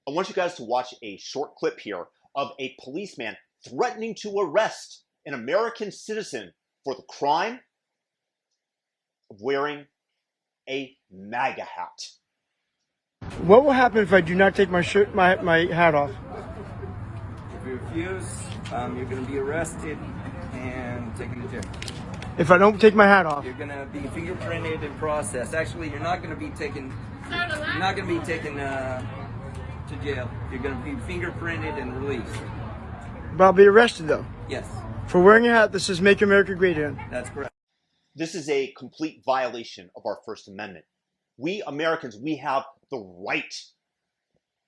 I want you guys to watch a short clip here of a policeman threatening to arrest an American citizen for the crime of wearing a MAGA hat. What will happen if I do not take my hat off? If you refuse, you're going to be arrested and taken to jail. If I don't take my hat off? You're going to be fingerprinted and processed. Actually, you're not going to be taken. You're not going to be taken to jail. You're going to be fingerprinted and released. But I'll be arrested though. Yes. For wearing a hat that says "Make America Great Again." That's correct. This is a complete violation of our First Amendment. We Americans, we have the right,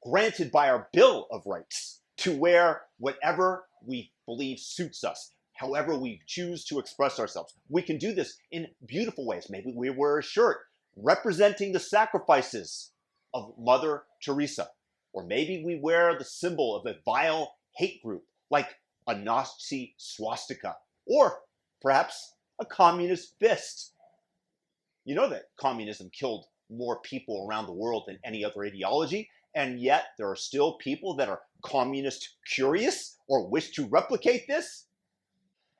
granted by our Bill of Rights, to wear whatever we believe suits us, however we choose to express ourselves. We can do this in beautiful ways. Maybe we wear a shirt representing the sacrifices of Mother Teresa. Or maybe we wear the symbol of a vile hate group, like a Nazi swastika, or perhaps a communist fist. You know that communism killed more people around the world than any other ideology, and yet there are still people that are communist curious or wish to replicate this?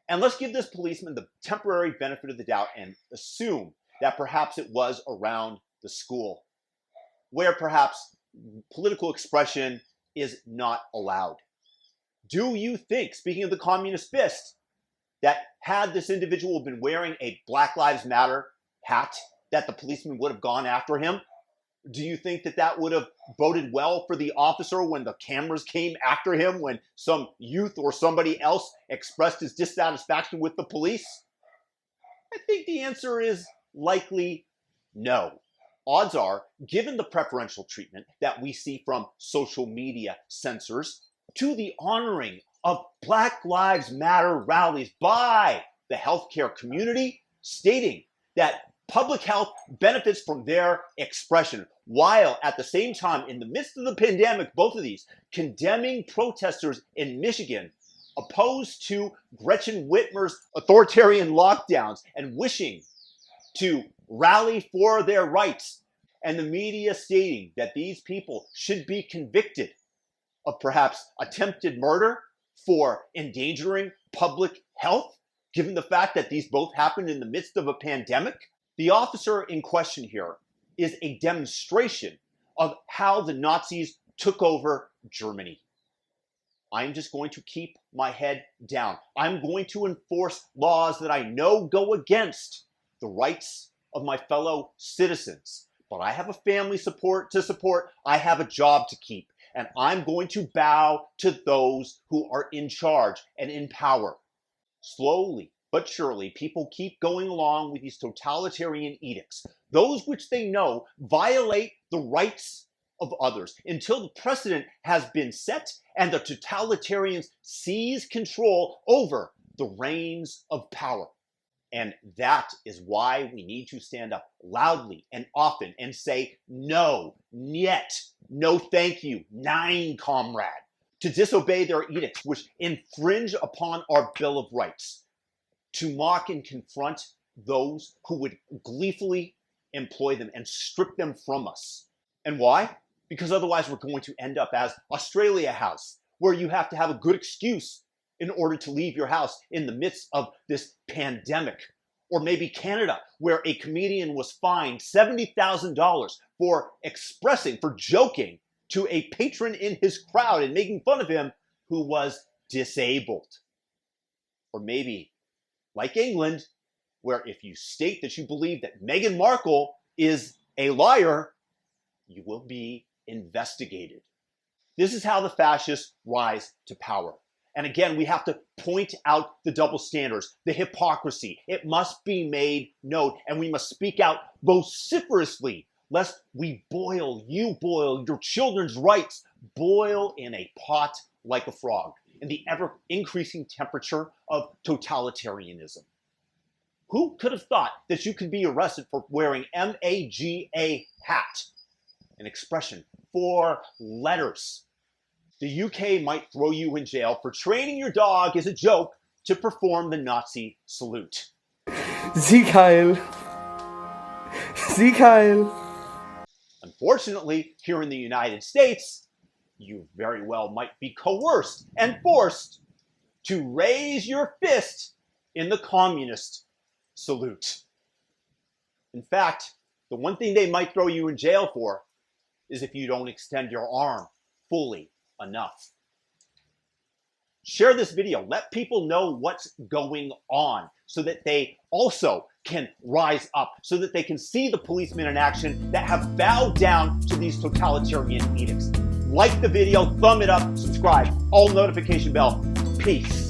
And let's give this policeman the temporary benefit of the doubt and assume that perhaps it was around the school, where perhaps political expression is not allowed. Do you think, speaking of the communist fist, that had this individual been wearing a Black Lives Matter hat, that the policeman would have gone after him? Do you think that that would have boded well for the officer when the cameras came after him, when some youth or somebody else expressed his dissatisfaction with the police? I think the answer is likely no. Odds are, given the preferential treatment that we see from social media censors to the honoring of Black Lives Matter rallies by the healthcare community, stating that public health benefits from their expression, while at the same time, in the midst of the pandemic, both of these, condemning protesters in Michigan opposed to Gretchen Whitmer's authoritarian lockdowns and wishing to rally for their rights, and the media stating that these people should be convicted of perhaps attempted murder for endangering public health, given the fact that these both happened in the midst of a pandemic. The officer in question here is a demonstration of how the Nazis took over Germany. I'm just going to keep my head down. I'm going to enforce laws that I know go against the rights of my fellow citizens. But I have a family to support. I have a job to keep. And I'm going to bow to those who are in charge and in power. Slowly but surely, people keep going along with these totalitarian edicts, those which they know violate the rights of others, until the precedent has been set and the totalitarians seize control over the reins of power. And that is why we need to stand up loudly and often and say no, niet, no thank you, nein, comrade, to disobey their edicts which infringe upon our Bill of Rights, to mock and confront those who would gleefully employ them and strip them from us. And why? Because otherwise we're going to end up as Australia has, where you have to have a good excuse in order to leave your house in the midst of this pandemic. Or maybe Canada, where a comedian was fined $70,000 for joking to a patron in his crowd and making fun of him who was disabled. Or maybe, like England, where if you state that you believe that Meghan Markle is a liar, you will be investigated. This is how the fascists rise to power. And again, we have to point out the double standards, the hypocrisy. It must be made known, and we must speak out vociferously, lest we boil your children's rights, boil in a pot like a frog, in the ever-increasing temperature of totalitarianism. Who could have thought that you could be arrested for wearing MAGA hat? An expression, 4 letters. The UK might throw you in jail for training your dog as a joke to perform the Nazi salute. Sieg Heil! Sieg Heil! Unfortunately, here in the United States, you very well might be coerced and forced to raise your fist in the communist salute. In fact, the one thing they might throw you in jail for is if you don't extend your arm fully enough. Share this video. Let people know what's going on so that they also can rise up, so that they can see the policemen in action that have bowed down to these totalitarian edicts. Like the video, thumb it up, subscribe, all notification bell. Peace.